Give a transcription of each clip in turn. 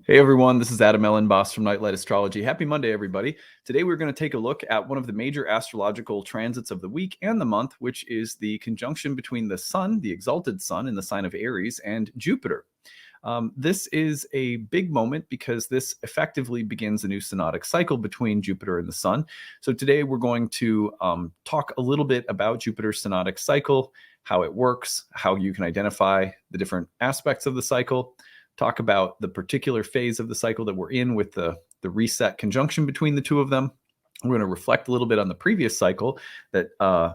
Hey everyone, this is Elenbaas from Nightlight Astrology. Happy Monday, everybody. Today we're going to take a look at one of the major astrological transits of the week and the month, which is the conjunction between the Sun, the exalted Sun in the sign of Aries, and Jupiter. This is a big moment because this effectively begins a new synodic cycle between Jupiter and the Sun. So today we're going to talk a little bit about Jupiter's synodic cycle, how it works, how you can identify the different aspects of the cycle, talk about the particular phase of the cycle that we're in with the reset conjunction between the two of them. We're going to reflect a little bit on the previous cycle, that the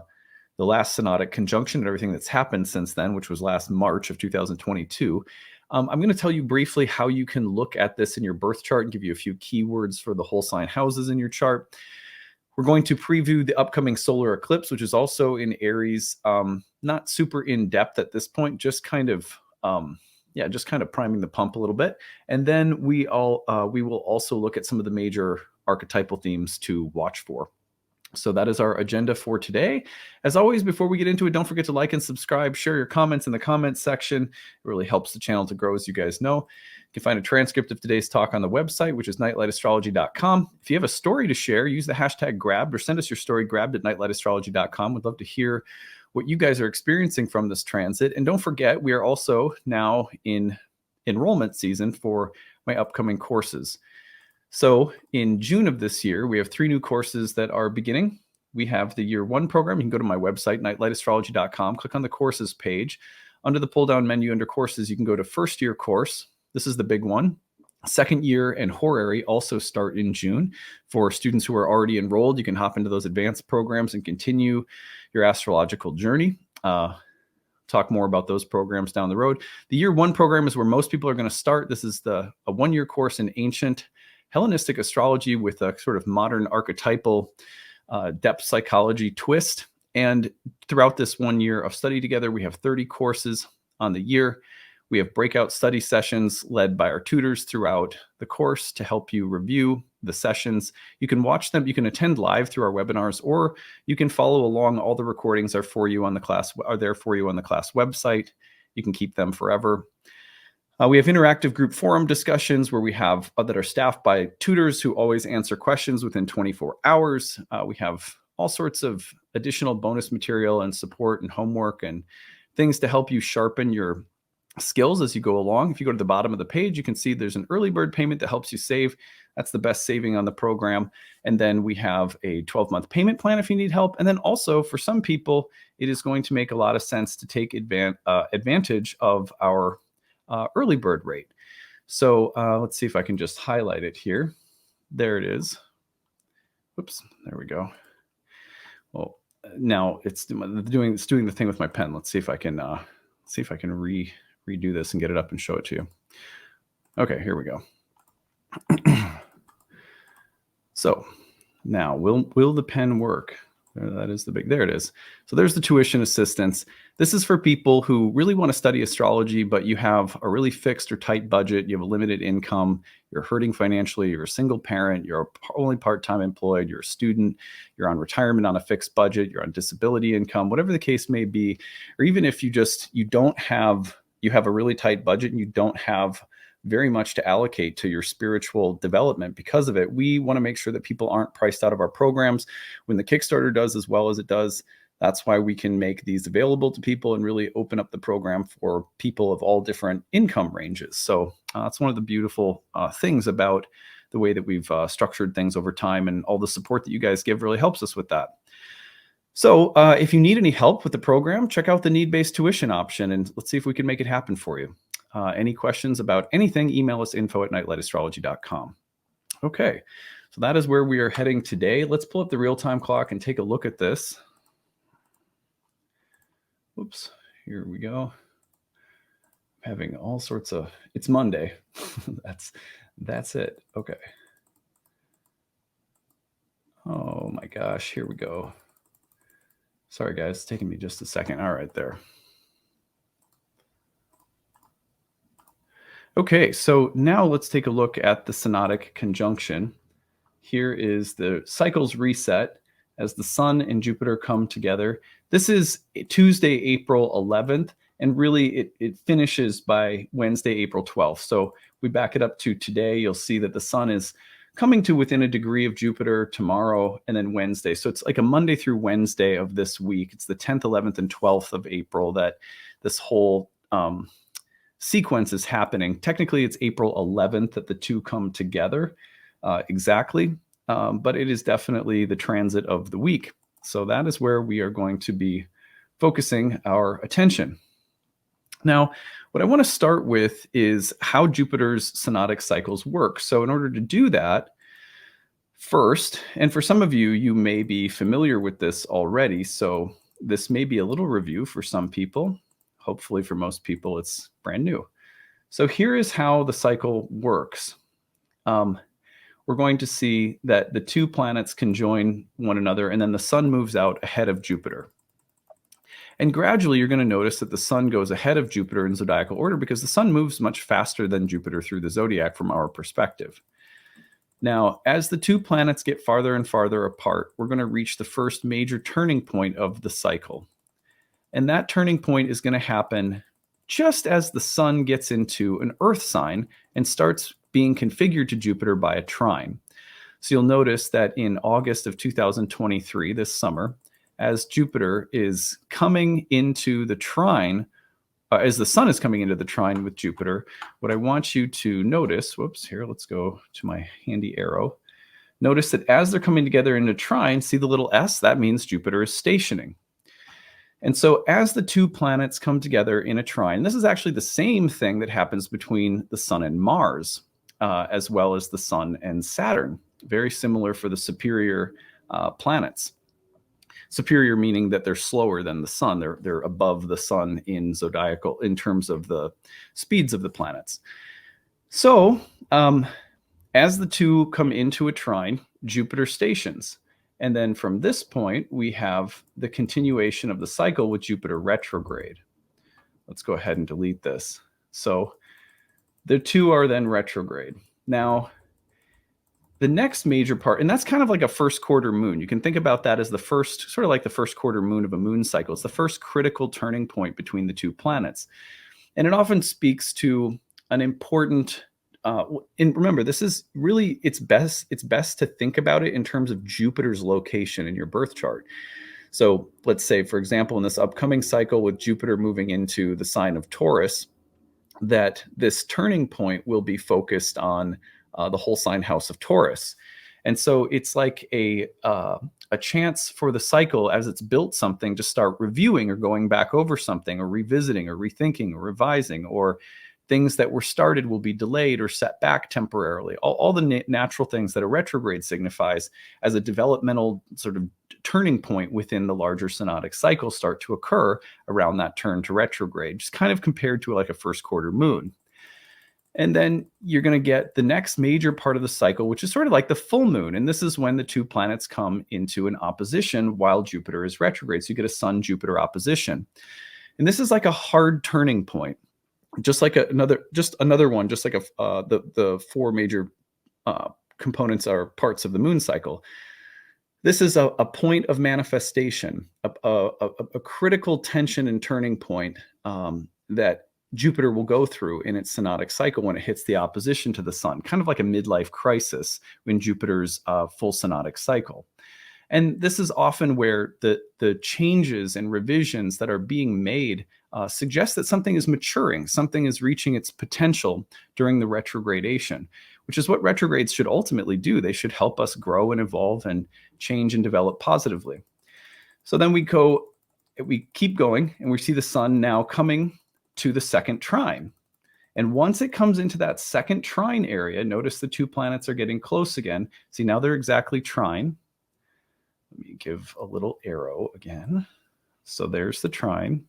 last synodic conjunction and everything that's happened since then, which was last March of 2022. I'm going to tell you briefly how you can look at this in your birth chart and give you a few keywords for the whole sign houses in your chart. We're going to preview the upcoming solar eclipse, which is also in Aries. Not super in depth at this point, just kind of priming the pump a little bit. And then we will also look at some of the major archetypal themes to watch for. So that is our agenda for today. As always, before we get into it, don't forget to like and subscribe, share your comments in the comments section. It really helps the channel to grow, as you guys know. You can find a transcript of today's talk on the website, which is nightlightastrology.com. If you have a story to share, use the hashtag grabbed or send us your story grabbed at nightlightastrology.com. We'd love to hear what you guys are experiencing from this transit. And don't forget, we are also now in enrollment season for my upcoming courses. So in June of this year, we have 3 new courses that are beginning. We have the year 1 program. You can go to my website, nightlightastrology.com, click on the courses page. Under the pull-down menu under courses, you can go to first year course. This is the big one. Second year and horary also start in June. For students who are already enrolled, you can hop into those advanced programs and continue your astrological journey. Talk more about those programs down the road. The year 1 program is where most people are going to start. This is a 1-year course in ancient Hellenistic astrology with a sort of modern archetypal depth psychology twist. And throughout this 1 year of study together, we have 30 courses on the year. We have breakout study sessions led by our tutors throughout the course to help you review the sessions. You can watch them. You can attend live through our webinars, or you can follow along. All the recordings are there for you on the class website. You can keep them forever. We have interactive group forum discussions where we have that are staffed by tutors who always answer questions within 24 hours. We have all sorts of additional bonus material and support and homework and things to help you sharpen your skills as you go along. If you go to the bottom of the page, you can see there's an early bird payment that helps you save. That's the best saving on the program. And then we have a 12-month payment plan if you need help. And then also for some people, it is going to make a lot of sense to take advantage of our early bird rate. So let's see if I can just highlight it here. There it is. Oops, there we go. Well, now it's doing the thing with my pen. Let's see if I can redo this and get it up and show it to you. Okay, here we go. So now will the pen work? That is the big, there it is. So there's the tuition assistance. This is for people who really want to study astrology, but you have a really fixed or tight budget. You have a limited income. You're hurting financially. You're a single parent. You're only part-time employed. You're a student. You're on retirement on a fixed budget. You're on disability income, whatever the case may be. Or even if you have a really tight budget and you don't have very much to allocate to your spiritual development because of it, we want to make sure that people aren't priced out of our programs. When the Kickstarter does as well as it does, that's why we can make these available to people and really open up the program for people of all different income ranges. So that's one of the beautiful things about the way that we've structured things over time, and all the support that you guys give really helps us with that. So if you need any help with the program, check out the need-based tuition option and let's see if we can make it happen for you. Any questions about anything, email us info@nightlightastrology.com. Okay, so that is where we are heading today. Let's pull up the real-time clock and take a look at this. Oops, here we go. Having all sorts of, it's Monday. That's it. Okay. Oh my gosh, here we go. Sorry guys, it's taking me just a second. All right, there. Okay, so now let's take a look at the synodic conjunction. Here is the cycles reset as the Sun and Jupiter come together. This is Tuesday, April 11th, and really it finishes by Wednesday, April 12th. So we back it up to today, you'll see that the sun is coming to within a degree of Jupiter tomorrow and then Wednesday. So it's like a Monday through Wednesday of this week. It's the 10th, 11th, and 12th of April that this whole sequence is happening. Technically, it's April 11th that the two come together exactly, but it is definitely the transit of the week. So that is where we are going to be focusing our attention. Now, what I want to start with is how Jupiter's synodic cycles work. So in order to do that, first, and for some of you, you may be familiar with this already, so this may be a little review for some people. Hopefully for most people, it's brand new. So here is how the cycle works. We're going to see that the two planets conjoin one another, and then the sun moves out ahead of Jupiter. And gradually, you're going to notice that the sun goes ahead of Jupiter in zodiacal order because the sun moves much faster than Jupiter through the zodiac from our perspective. Now, as the two planets get farther and farther apart, we're going to reach the first major turning point of the cycle. And that turning point is going to happen just as the sun gets into an Earth sign and starts being configured to Jupiter by a trine. So you'll notice that in August of 2023, this summer, as Jupiter is coming into the trine, as the sun is coming into the trine with Jupiter, what I want you to notice, here, let's go to my handy arrow. Notice that as they're coming together into trine, see the little S? That means Jupiter is stationing. And so as the two planets come together in a trine, this is actually the same thing that happens between the sun and Mars, as well as the sun and Saturn. Very similar for the superior planets. Superior meaning that they're slower than the sun. They're above the sun in zodiacal in terms of the speeds of the planets. So as the two come into a trine, Jupiter stations. And then from this point, we have the continuation of the cycle with Jupiter retrograde. Let's go ahead and delete this. So the two are then retrograde. Now, the next major part, and that's kind of like a first quarter moon. You can think about that as the first, sort of like the first quarter moon of a moon cycle. It's the first critical turning point between the two planets. And it often speaks to an important, and remember, this is really, it's best to think about it in terms of Jupiter's location in your birth chart. So let's say, for example, in this upcoming cycle with Jupiter moving into the sign of Taurus, that this turning point will be focused on the whole sign house of Taurus. And so it's like a chance for the cycle as it's built something to start reviewing or going back over something or revisiting or rethinking or revising, or things that were started will be delayed or set back temporarily. All the natural things that a retrograde signifies as a developmental sort of turning point within the larger synodic cycle start to occur around that turn to retrograde, just kind of compared to like a first quarter moon. And then you're going to get the next major part of the cycle, which is sort of like the full moon. And this is when the two planets come into an opposition while Jupiter is retrograde. So you get a Sun-Jupiter opposition. And this is like a hard turning point, just like another one, just like the four major components or parts of the moon cycle. This is a point of manifestation, a critical tension and turning point that Jupiter will go through in its synodic cycle when it hits the opposition to the sun, kind of like a midlife crisis in Jupiter's full synodic cycle. And this is often where the changes and revisions that are being made suggest that something is maturing, something is reaching its potential during the retrogradation, which is what retrogrades should ultimately do. They should help us grow and evolve and change and develop positively. So then we keep going, and we see the sun now coming to the second trine. And once it comes into that second trine area, notice the two planets are getting close again. See, now they're exactly trine. Let me give a little arrow again. So there's the trine.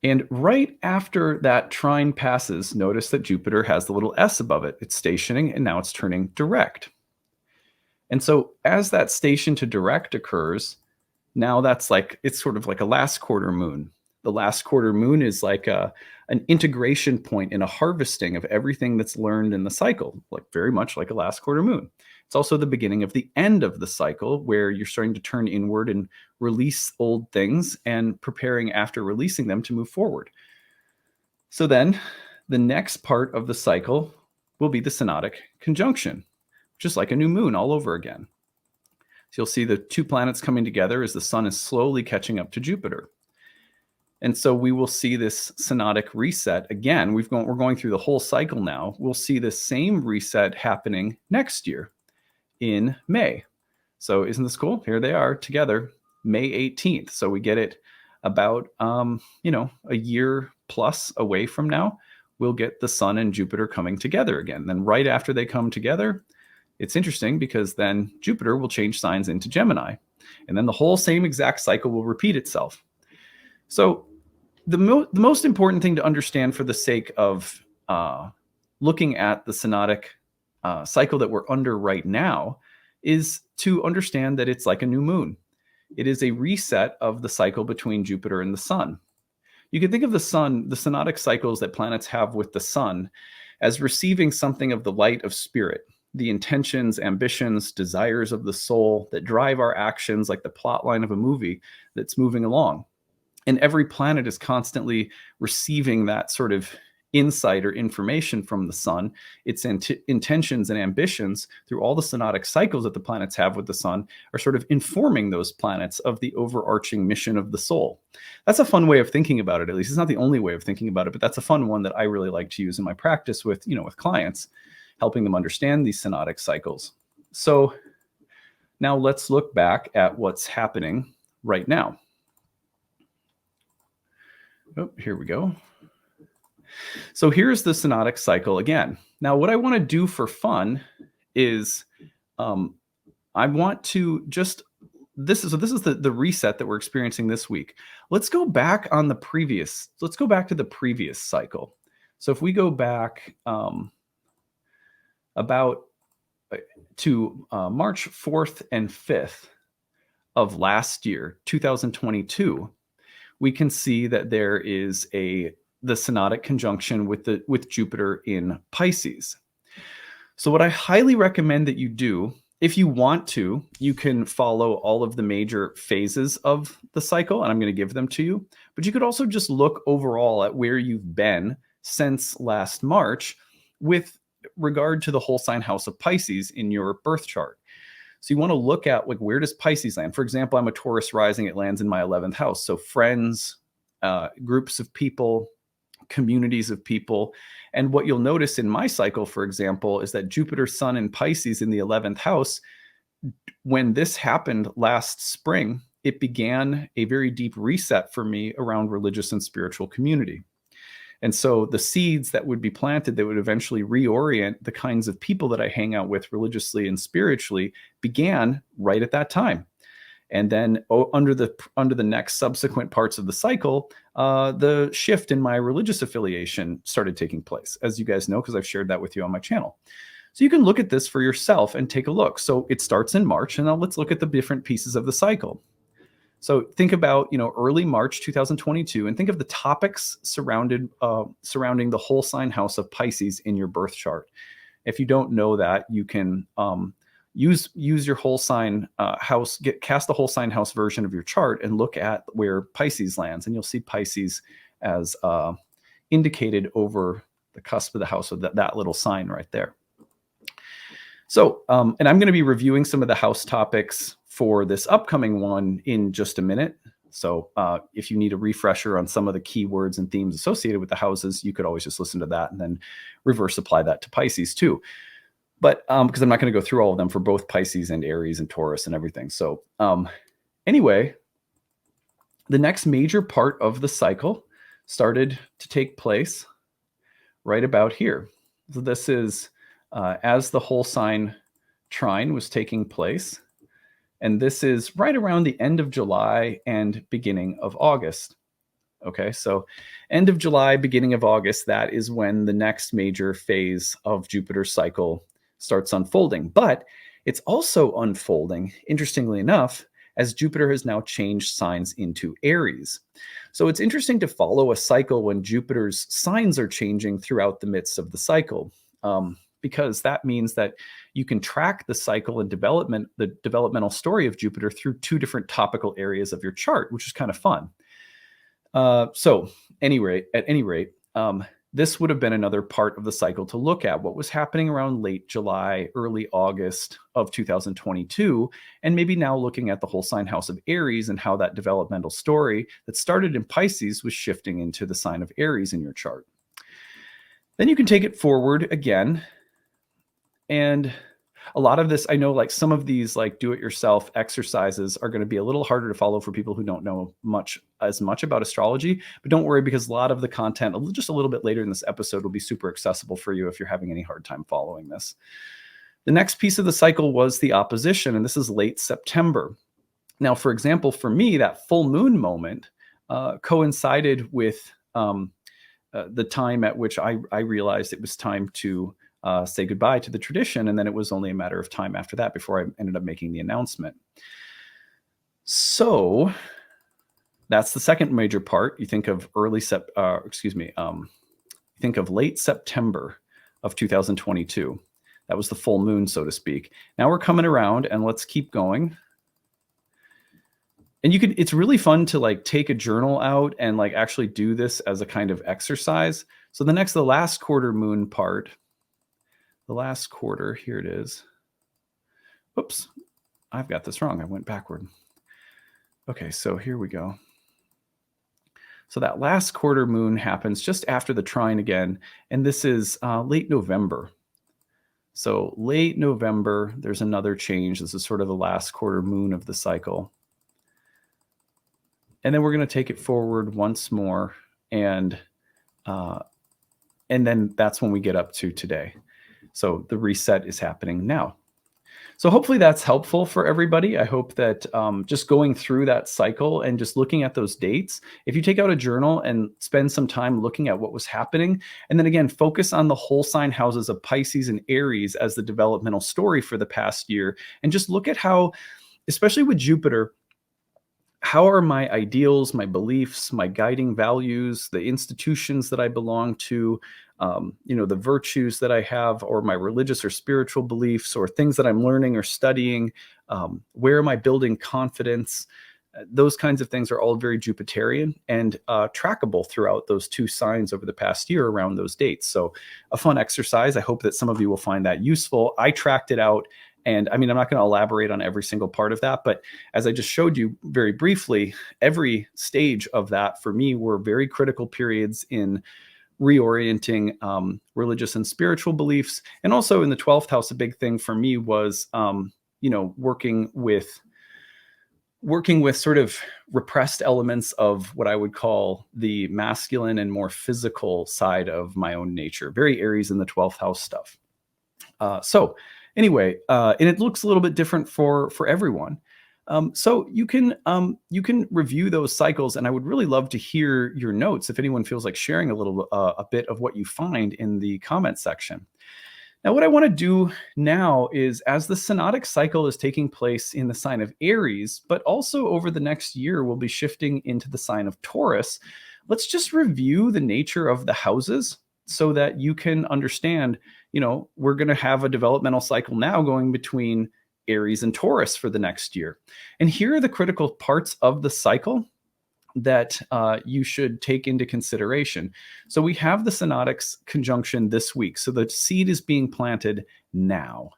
And right after that trine passes, notice that Jupiter has the little S above it. It's stationing, and now it's turning direct. And so as that station to direct occurs, now it's sort of like a last quarter moon. The last quarter moon is like an integration point in a harvesting of everything that's learned in the cycle, like very much like a last quarter moon. It's also the beginning of the end of the cycle, where you're starting to turn inward and release old things and preparing after releasing them to move forward. So then The next part of the cycle will be the synodic conjunction, just like a new moon all over again. So you'll see the two planets coming together as the sun is slowly catching up to Jupiter. And so we will see this synodic reset again. We're going through the whole cycle now. We'll see the same reset happening next year in May. So isn't this cool? Here they are together, May 18th. So we get it about, a year plus away from now. We'll get the sun and Jupiter coming together again. Then right after they come together, it's interesting because then Jupiter will change signs into Gemini. And then the whole same exact cycle will repeat itself. So the most important thing to understand for the sake of looking at the synodic cycle that we're under right now is to understand that it's like a new moon. It is a reset of the cycle between Jupiter and the sun. You can think of the sun, the synodic cycles that planets have with the sun, as receiving something of the light of spirit, the intentions, ambitions, desires of the soul that drive our actions, like the plot line of a movie that's moving along. And every planet is constantly receiving that sort of insight or information from the sun, its intentions and ambitions through all the synodic cycles that the planets have with the sun are sort of informing those planets of the overarching mission of the soul. That's a fun way of thinking about it, at least. It's not the only way of thinking about it, but that's a fun one that I really like to use in my practice with clients, helping them understand these synodic cycles. So now let's look back at what's happening right now. Oh, here we go. So here's the synodic cycle again. Now, what I want to do for fun is I want to just, this is the reset that we're experiencing this week. Let's go back to the previous cycle. So if we go back about to March 4th and 5th of last year, 2022, we can see that there is the synodic conjunction with Jupiter in Pisces. So what I highly recommend that you do, if you want to, you can follow all of the major phases of the cycle, and I'm going to give them to you. But you could also just look overall at where you've been since last March with regard to the whole sign house of Pisces in your birth chart. So you want to look at, like, where does Pisces land? For example, I'm a Taurus rising. It lands in my 11th house. So friends, groups of people, communities of people. And what you'll notice in my cycle, for example, is that Jupiter, Sun, and Pisces in the 11th house, when this happened last spring, it began a very deep reset for me around religious and spiritual community. And so the seeds that would be planted that would eventually reorient the kinds of people that I hang out with religiously and spiritually began right at that time. And then under the next subsequent parts of the cycle, the shift in my religious affiliation started taking place, as you guys know, because I've shared that with you on my channel. So you can look at this for yourself and take a look. So it starts in March, and now let's look at the different pieces of the cycle. So think about, early March 2022, and think of the topics surrounding the whole sign house of Pisces in your birth chart. If you don't know that, you can use your whole sign house, cast the whole sign house version of your chart and look at where Pisces lands, and you'll see Pisces as indicated over the cusp of the house of that little sign right there. So, and I'm going to be reviewing some of the house topics for this upcoming one in just a minute. So if you need a refresher on some of the keywords and themes associated with the houses, you could always just listen to that and then reverse apply that to Pisces too. But because I'm not going to go through all of them for both Pisces and Aries and Taurus and everything. So anyway, the next major part of the cycle started to take place right about here. So this is as the whole sign trine was taking place. And this is right around the end of July and beginning of August. Okay, so end of July, beginning of August, that is when the next major phase of Jupiter's cycle starts unfolding. But it's also unfolding, interestingly enough, as Jupiter has now changed signs into Aries. So it's interesting to follow a cycle when Jupiter's signs are changing throughout the midst of the cycle. Because that means that you can track the cycle and the developmental story of Jupiter through two different topical areas of your chart, which is kind of fun. So at any rate, this would have been another part of the cycle to look at, what was happening around late July, early August of 2022, and maybe now looking at the whole sign house of Aries and how that developmental story that started in Pisces was shifting into the sign of Aries in your chart. Then you can take it forward again. And a lot of this, I know, like some of these like do-it-yourself exercises are going to be a little harder to follow for people who don't know as much about astrology, but don't worry, because a lot of the content just a little bit later in this episode will be super accessible for you if you're having any hard time following this. The next piece of the cycle was the opposition, and this is late September. Now, for example, for me, that full moon moment coincided with the time at which I realized it was time to say goodbye to the tradition. And then it was only a matter of time after that before I ended up making the announcement. So that's the second major part. You think of think of late September of 2022. That was the full moon, so to speak. Now we're coming around, and let's keep going. And it's really fun to like take a journal out and like actually do this as a kind of exercise. So the last quarter moon part, the last quarter, here it is. Oops, I've got this wrong. I went backward. Okay, so here we go. So that last quarter moon happens just after the trine again, and this is late November. So late November, there's another change. This is sort of the last quarter moon of the cycle. And then we're going to take it forward once more, and then that's when we get up to today. So the reset is happening now. So hopefully that's helpful for everybody. I hope that just going through that cycle and just looking at those dates, if you take out a journal and spend some time looking at what was happening, and then again, focus on the whole sign houses of Pisces and Aries as the developmental story for the past year, and just look at how, especially with Jupiter, how are my ideals, my beliefs, my guiding values, the institutions that I belong to, the virtues that I have, or my religious or spiritual beliefs, or things that I'm learning or studying, where am I building confidence? Those kinds of things are all very Jupiterian and trackable throughout those two signs over the past year around those dates. So a fun exercise. I hope that some of you will find that useful. I tracked it out. And I mean, I'm not going to elaborate on every single part of that, but as I just showed you very briefly, every stage of that for me were very critical periods in reorienting religious and spiritual beliefs. And also in the 12th house, a big thing for me was, working with sort of repressed elements of what I would call the masculine and more physical side of my own nature. Very Aries in the 12th house stuff. Anyway, and it looks a little bit different for everyone. So you can review those cycles, and I would really love to hear your notes if anyone feels like sharing a bit of what you find in the comment section. Now, what I want to do now is, as the Synodic cycle is taking place in the sign of Aries, but also over the next year we'll be shifting into the sign of Taurus, let's just review the nature of the houses so that you can understand, we're going to have a developmental cycle now going between Aries and Taurus for the next year. And here are the critical parts of the cycle that you should take into consideration. So we have the Synodics conjunction this week. So the seed is being planted now.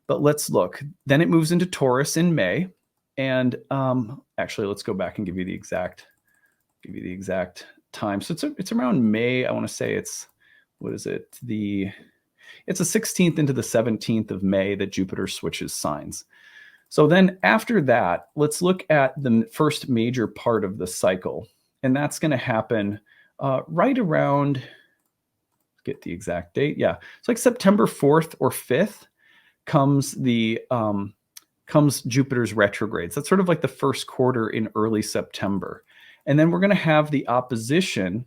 But let's look. Then it moves into Taurus in May. And actually, let's go back and give you the exact time. So it's around May. I want to say it's the 16th into the 17th of May that Jupiter switches signs. So then after that, let's look at the first major part of the cycle. And that's going to happen right around, get the exact date. Yeah, it's like September 4th or 5th comes Jupiter's retrograde. So that's sort of like the first quarter in early September. And then we're going to have the opposition,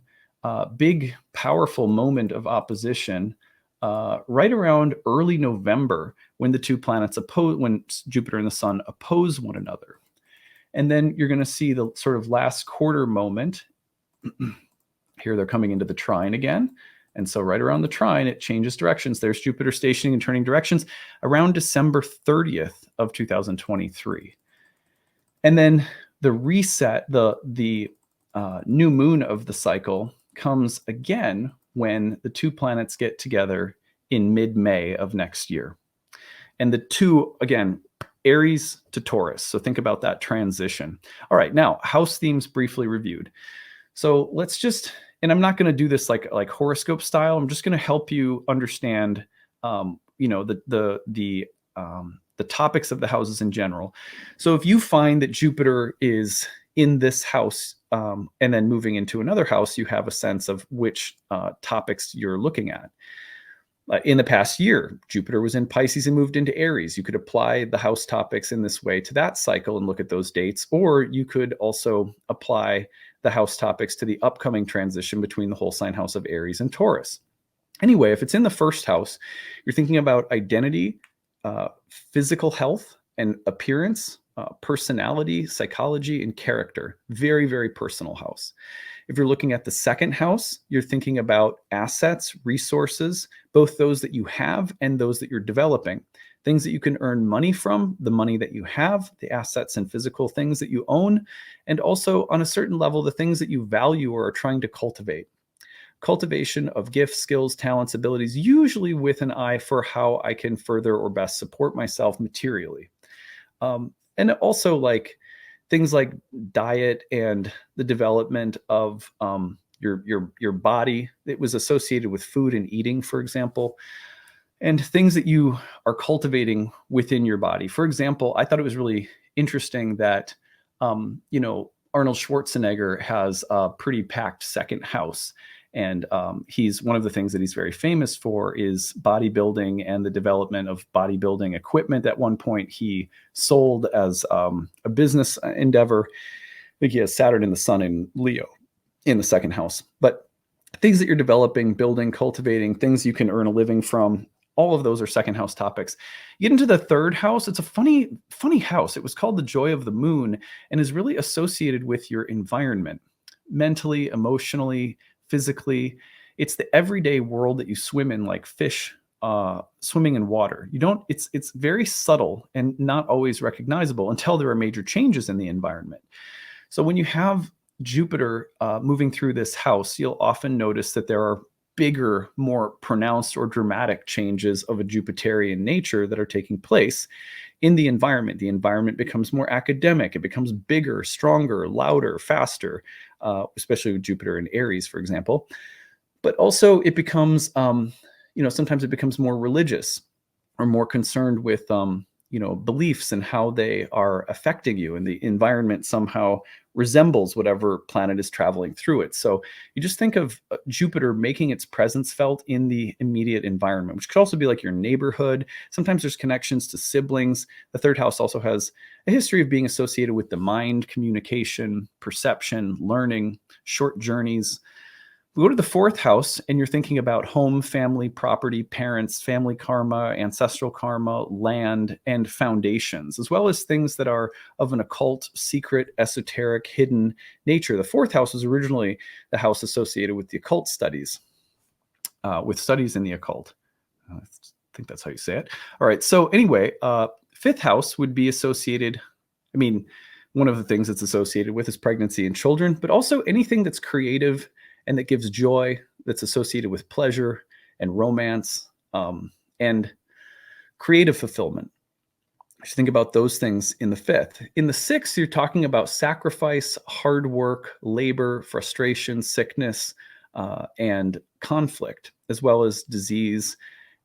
big, powerful moment of opposition right around early November, when the two planets when Jupiter and the Sun oppose one another. And then you're going to see the sort of last quarter moment. Here they're coming into the trine again. And so right around the trine, it changes directions. There's Jupiter stationing and turning directions around December 30th of 2023. And then the reset, the new moon of the cycle comes again when the two planets get together in mid-May of next year. And the two, again, Aries to Taurus. So think about that transition. All right, now house themes briefly reviewed. So let's just, and I'm not going to do this like horoscope style. I'm just going to help you understand, the topics of the houses in general. So if you find that Jupiter is in this house and then moving into another house, you have a sense of which topics you're looking at. In the past year, Jupiter was in Pisces and moved into Aries. You could apply the house topics in this way to that cycle and look at those dates, or you could also apply the house topics to the upcoming transition between the whole sign house of Aries and Taurus. Anyway, if it's in the first house, you're thinking about identity, physical health and appearance, personality, psychology, and character. Very, very personal house. If you're looking at the second house, you're thinking about assets, resources, both those that you have and those that you're developing. Things that you can earn money from, the money that you have, the assets and physical things that you own, and also on a certain level, the things that you value or are trying to cultivate. Cultivation of gifts, skills, talents, abilities, usually with an eye for how I can further or best support myself materially. And also like things like diet and the development of your body. It was associated with food and eating, for example, and things that you are cultivating within your body. For example, I thought it was really interesting that, Arnold Schwarzenegger has a pretty packed second house. And he's one of the things that he's very famous for is bodybuilding and the development of bodybuilding equipment. At one point, he sold as a business endeavor. I think he has Saturn in the Sun in Leo in the second house. But things that you're developing, building, cultivating, things you can earn a living from, all of those are second house topics. You get into the third house. It's a funny house. It was called the Joy of the Moon and is really associated with your environment, mentally, emotionally, physically. It's the everyday world that you swim in, like fish swimming in water. It's very subtle and not always recognizable until there are major changes in the environment. So when you have Jupiter moving through this house, you'll often notice that there are bigger, more pronounced or dramatic changes of a Jupiterian nature that are taking place in the environment. The environment becomes more academic. It becomes bigger, stronger, louder, faster, especially with Jupiter in Aries, for example. But also it becomes, sometimes it becomes more religious or more concerned with, beliefs and how they are affecting you. And the environment somehow resembles whatever planet is traveling through it. So you just think of Jupiter making its presence felt in the immediate environment, which could also be like your neighborhood. Sometimes there's connections to siblings. The third house also has a history of being associated with the mind, communication, perception, learning, short journeys. We go to the fourth house and you're thinking about home, family, property, parents, family karma, ancestral karma, land, and foundations, as well as things that are of an occult, secret, esoteric, hidden nature. The fourth house was originally the house associated with the occult studies, with studies in the occult. I think that's how you say it. All right. So anyway, fifth house would be associated, one of the things it's associated with is pregnancy and children, but also anything that's creative and that gives joy, that's associated with pleasure and romance and creative fulfillment. You should think about those things in the fifth. In the sixth, you're talking about sacrifice, hard work, labor, frustration, sickness, and conflict, as well as disease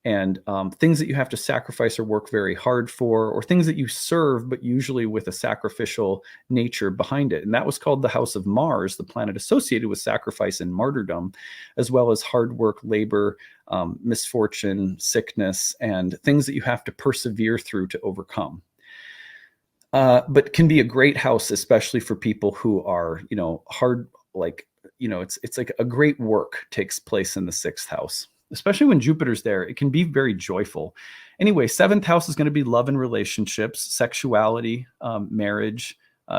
and things that you have to sacrifice or work very hard for, or things that you serve, but usually with a sacrificial nature behind it. And that was called the House of Mars, the planet associated with sacrifice and martyrdom, as well as hard work, labor, misfortune, sickness, and things that you have to persevere through to overcome. But can be a great house, especially for people who are, hard, it's like a great work takes place in the sixth house. Especially when Jupiter's there, it can be very joyful. Anyway, seventh house is going to be love and relationships, sexuality, marriage,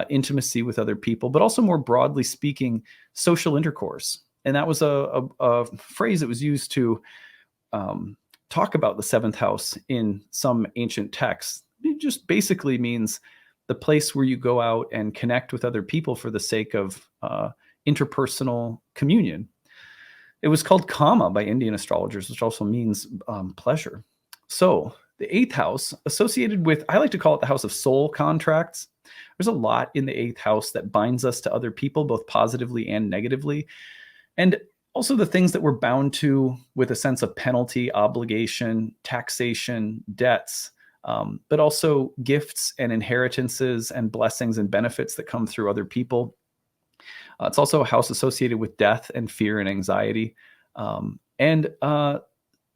intimacy with other people, but also more broadly speaking, social intercourse. And that was a phrase that was used to talk about the seventh house in some ancient texts. It just basically means the place where you go out and connect with other people for the sake of interpersonal communion. It was called Kama by Indian astrologers, which also means pleasure. So the eighth house, associated with, I like to call it the house of soul contracts. There's a lot in the eighth house that binds us to other people, both positively and negatively. And also the things that we're bound to with a sense of penalty, obligation, taxation, debts, but also gifts and inheritances and blessings and benefits that come through other people. It's also a house associated with death and fear and anxiety.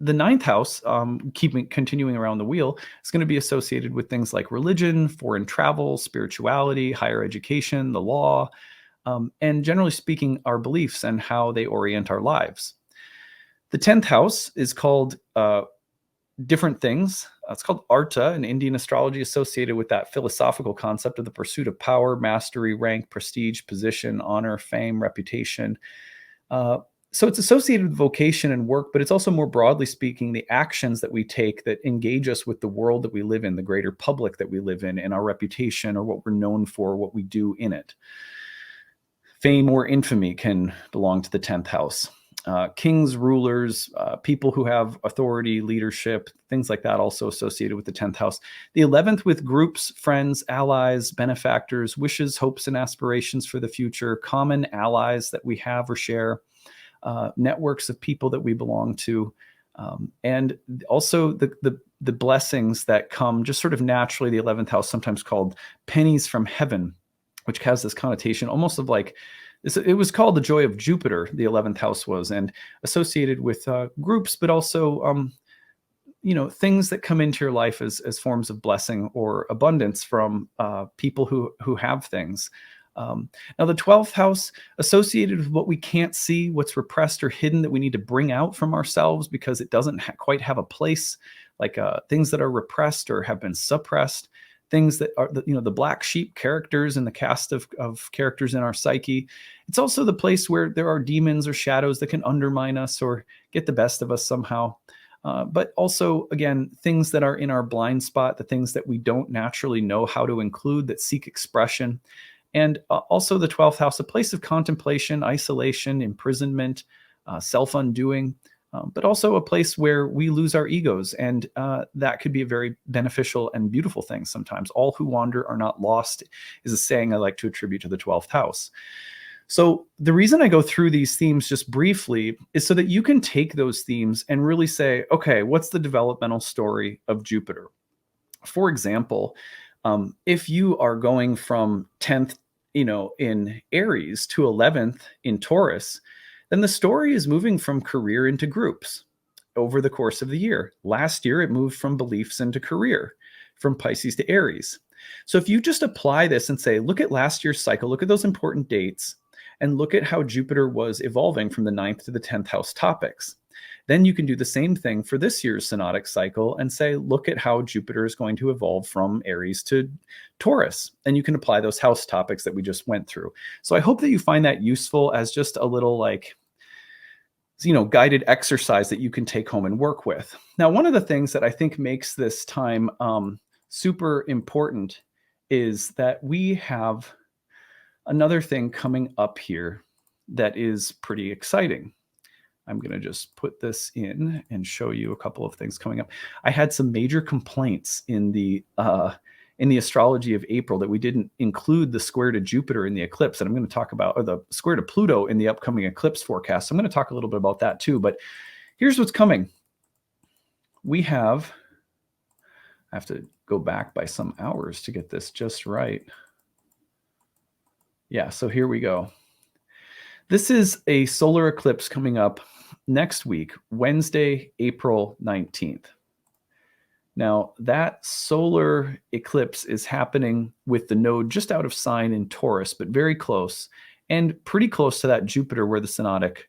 The ninth house, continuing around the wheel, is going to be associated with things like religion, foreign travel, spirituality, higher education, the law, and generally speaking, our beliefs and how they orient our lives. The 10th house is called different things. It's called Arta in Indian astrology, associated with that philosophical concept of the pursuit of power, mastery, rank, prestige, position, honor, fame, reputation. So it's associated with vocation and work, but it's also more broadly speaking, the actions that we take that engage us with the world that we live in, the greater public that we live in, and our reputation or what we're known for, what we do in it. Fame or infamy can belong to the 10th house. Kings, rulers, people who have authority, leadership, things like that also associated with the 10th house. The 11th with groups, friends, allies, benefactors, wishes, hopes, and aspirations for the future, common allies that we have or share, networks of people that we belong to, and also the blessings that come just sort of naturally. The 11th house, sometimes called pennies from heaven, which has this connotation almost of like, it was called the joy of Jupiter, the 11th house was, and associated with groups, but also, things that come into your life as forms of blessing or abundance from people who have things. Now, the 12th house, associated with what we can't see, what's repressed or hidden that we need to bring out from ourselves because it doesn't quite have a place, like things that are repressed or have been suppressed. Things that are, the black sheep characters in the cast of characters in our psyche. It's also the place where there are demons or shadows that can undermine us or get the best of us somehow. But also, again, things that are in our blind spot, the things that we don't naturally know how to include that seek expression. And also the 12th house, a place of contemplation, isolation, imprisonment, self-undoing. But also a place where we lose our egos. And that could be a very beneficial and beautiful thing sometimes. All who wander are not lost is a saying I like to attribute to the 12th house. So the reason I go through these themes just briefly is so that you can take those themes and really say, okay, what's the developmental story of Jupiter? For example, if you are going from 10th, in Aries to 11th in Taurus, then the story is moving from career into groups over the course of the year. Last year, it moved from beliefs into career, from Pisces to Aries. So if you just apply this and say, look at last year's cycle, look at those important dates, and look at how Jupiter was evolving from the 9th to the 10th house topics, then you can do the same thing for this year's synodic cycle and say, look at how Jupiter is going to evolve from Aries to Taurus. And you can apply those house topics that we just went through. So I hope that you find that useful as just a little guided exercise that you can take home and work with. Now, one of the things that I think makes this time super important is that we have another thing coming up here that is pretty exciting. I'm going to just put this in and show you a couple of things coming up. I had some major complaints in the astrology of April that we didn't include the square to Jupiter in the eclipse. And I'm going to talk about, or the square to Pluto in the upcoming eclipse forecast. So I'm going to talk a little bit about that too. But here's what's coming. I have to go back by some hours to get this just right. Yeah, so here we go. This is a solar eclipse coming up next week, Wednesday, April 19th. Now, that solar eclipse is happening with the node just out of sign in Taurus, but very close, and pretty close to that Jupiter where the synodic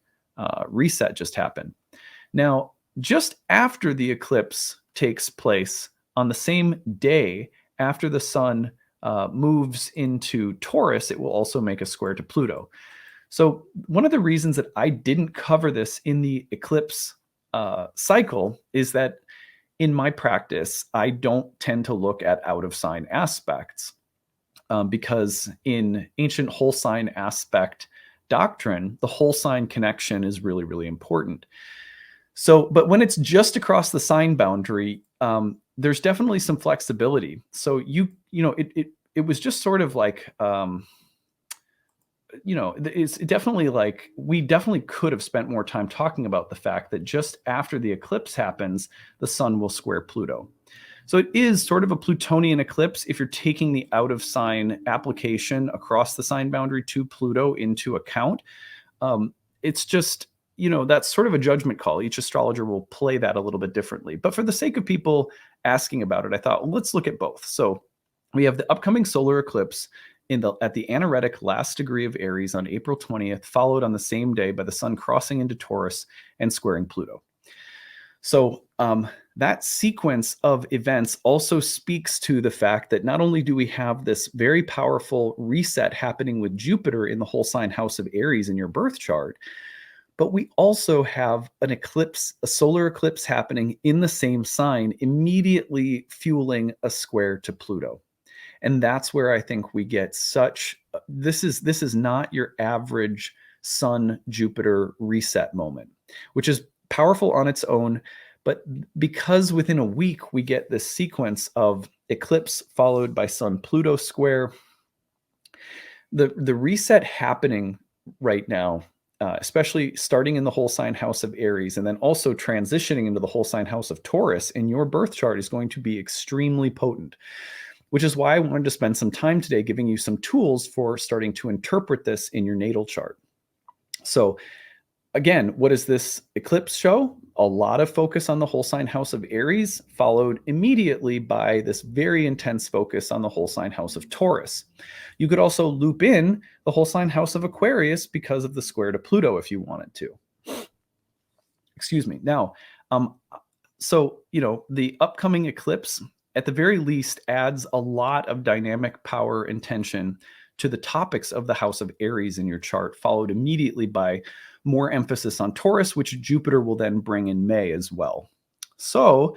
reset just happened. Now, just after the eclipse takes place, on the same day after the sun moves into Taurus, it will also make a square to Pluto. So one of the reasons that I didn't cover this in the eclipse cycle is that in my practice, I don't tend to look at out of sign aspects because in ancient whole sign aspect doctrine, the whole sign connection is really, really important. So, but when it's just across the sign boundary, there's definitely some flexibility. So it was just sort of like, it's definitely like we definitely could have spent more time talking about the fact that just after the eclipse happens, the sun will square Pluto. So it is sort of a Plutonian eclipse if you're taking the out of sign application across the sign boundary to Pluto into account. It's just, that's sort of a judgment call. Each astrologer will play that a little bit differently. But for the sake of people asking about it, I thought, well, let's look at both. So we have the upcoming solar eclipse at the anaretic last degree of Aries on April 20th, followed on the same day by the sun crossing into Taurus and squaring Pluto. So that sequence of events also speaks to the fact that not only do we have this very powerful reset happening with Jupiter in the whole sign house of Aries in your birth chart, but we also have an eclipse, a solar eclipse happening in the same sign, immediately fueling a square to Pluto. And that's where I think we get this is not your average Sun Jupiter reset moment, which is powerful on its own. But because within a week we get this sequence of eclipse followed by Sun Pluto square, the reset happening right now, especially starting in the whole sign house of Aries and then also transitioning into the whole sign house of Taurus in your birth chart, is going to be extremely potent. Which is why I wanted to spend some time today giving you some tools for starting to interpret this in your natal chart. So again, what does this eclipse show? A lot of focus on the whole sign house of Aries, followed immediately by this very intense focus on the whole sign house of Taurus. You could also loop in the whole sign house of Aquarius because of the square to Pluto if you wanted to. Excuse me. Now, so, the upcoming eclipse, at the very least, adds a lot of dynamic power and tension to the topics of the house of Aries in your chart, followed immediately by more emphasis on Taurus, which Jupiter will then bring in May as well. So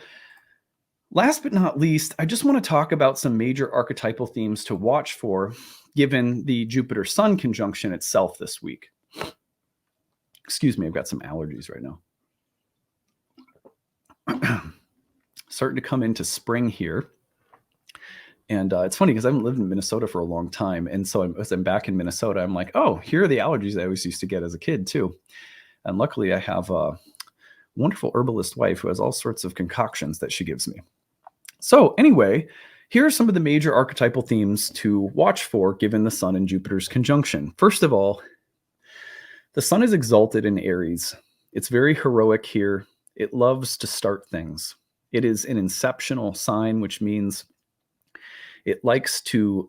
last but not least, I just want to talk about some major archetypal themes to watch for given the Jupiter-Sun conjunction itself this week. Excuse me, I've got some allergies right now. Starting to come into spring here. And it's funny because I haven't lived in Minnesota for a long time. And so as I'm back in Minnesota, I'm like, oh, here are the allergies I always used to get as a kid too. And luckily I have a wonderful herbalist wife who has all sorts of concoctions that she gives me. So anyway, here are some of the major archetypal themes to watch for given the Sun and Jupiter's conjunction. First of all, the Sun is exalted in Aries. It's very heroic here. It loves to start things. It is an inceptional sign, which means it likes to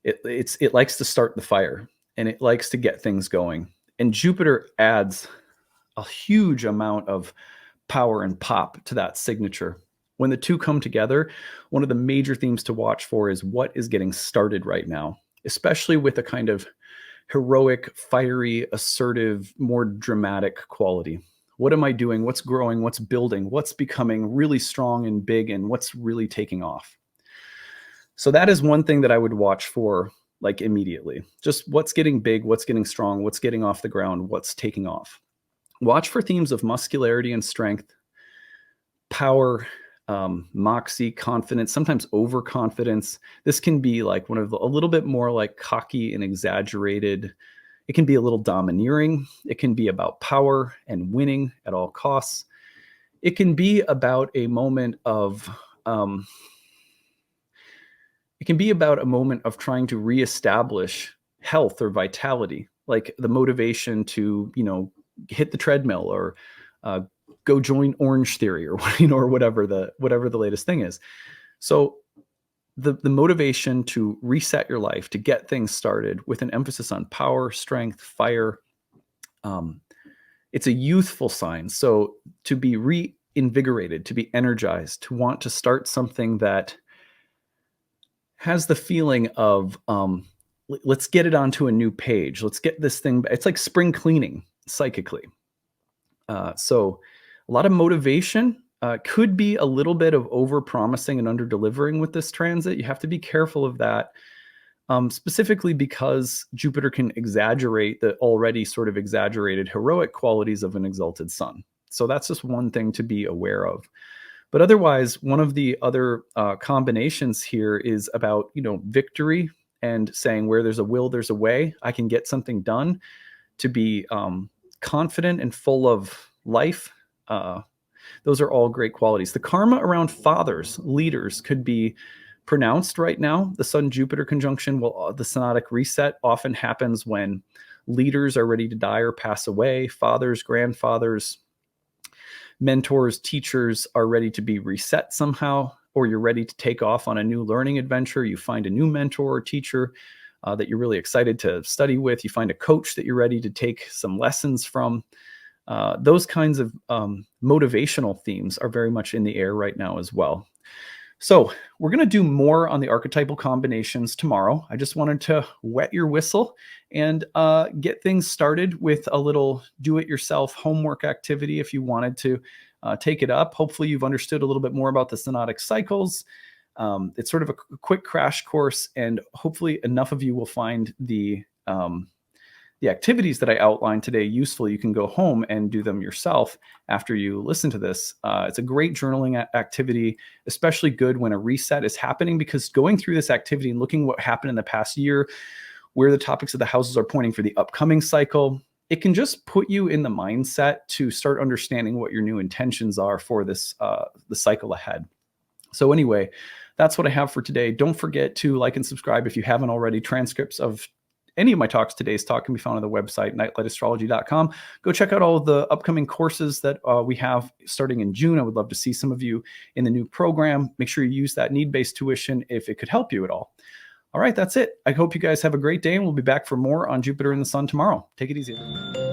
it likes to start the fire, and it likes to get things going. And Jupiter adds a huge amount of power and pop to that signature. When the two come together, one of the major themes to watch for is what is getting started right now, especially with a kind of heroic, fiery, assertive, more dramatic quality. What am I doing? What's growing? What's building? What's becoming really strong and big? And what's really taking off? So that is one thing that I would watch for, like, immediately. Just what's getting big, what's getting strong, what's getting off the ground, what's taking off. Watch for themes of muscularity and strength, power, moxie, confidence, sometimes overconfidence. This can be like a little bit more like cocky and exaggerated. It can be a little domineering. It can be about power and winning at all costs. It can be about a moment of trying to reestablish health or vitality, like the motivation to, hit the treadmill or go join Orange Theory or or whatever the latest thing is. So the motivation to reset your life, to get things started with an emphasis on power, strength, fire. It's a youthful sign. So to be reinvigorated, to be energized, to want to start something that has the feeling of, let's get it onto a new page. Let's get this thing. It's like spring cleaning psychically. So a lot of motivation. Could be a little bit of over promising and under delivering with this transit. You have to be careful of that. specifically because Jupiter can exaggerate the already sort of exaggerated heroic qualities of an exalted sun. So that's just one thing to be aware of. But otherwise, one of the other combinations here is about, victory and saying where there's a will, there's a way. I can get something done, to be confident and full of life. Those are all great qualities. The karma around fathers, leaders, could be pronounced right now. The Sun-Jupiter conjunction, the synodic reset often happens when leaders are ready to die or pass away. Fathers, grandfathers, mentors, teachers are ready to be reset somehow, or you're ready to take off on a new learning adventure. You find a new mentor or teacher that you're really excited to study with. You find a coach that you're ready to take some lessons from. Those kinds of motivational themes are very much in the air right now as well. So we're going to do more on the archetypal combinations tomorrow. I just wanted to wet your whistle and get things started with a little do-it-yourself homework activity if you wanted to take it up. Hopefully you've understood a little bit more about the synodic cycles. It's sort of a quick crash course, and hopefully enough of you will find the activities that I outlined today useful. You can go home and do them yourself after you listen to this. It's a great journaling activity, especially good when a reset is happening, because going through this activity and looking what happened in the past year, where the topics of the houses are pointing for the upcoming cycle, it can just put you in the mindset to start understanding what your new intentions are for this the cycle ahead. So anyway, that's what I have for today. Don't forget to like and subscribe if you haven't already. Transcripts of any of my talks, today's talk, can be found on the website, nightlightastrology.com. Go check out all of the upcoming courses that we have starting in June. I would love to see some of you in the new program. Make sure you use that need-based tuition if it could help you at all. All right, that's it. I hope you guys have a great day, and we'll be back for more on Jupiter and the Sun tomorrow. Take it easy, everyone.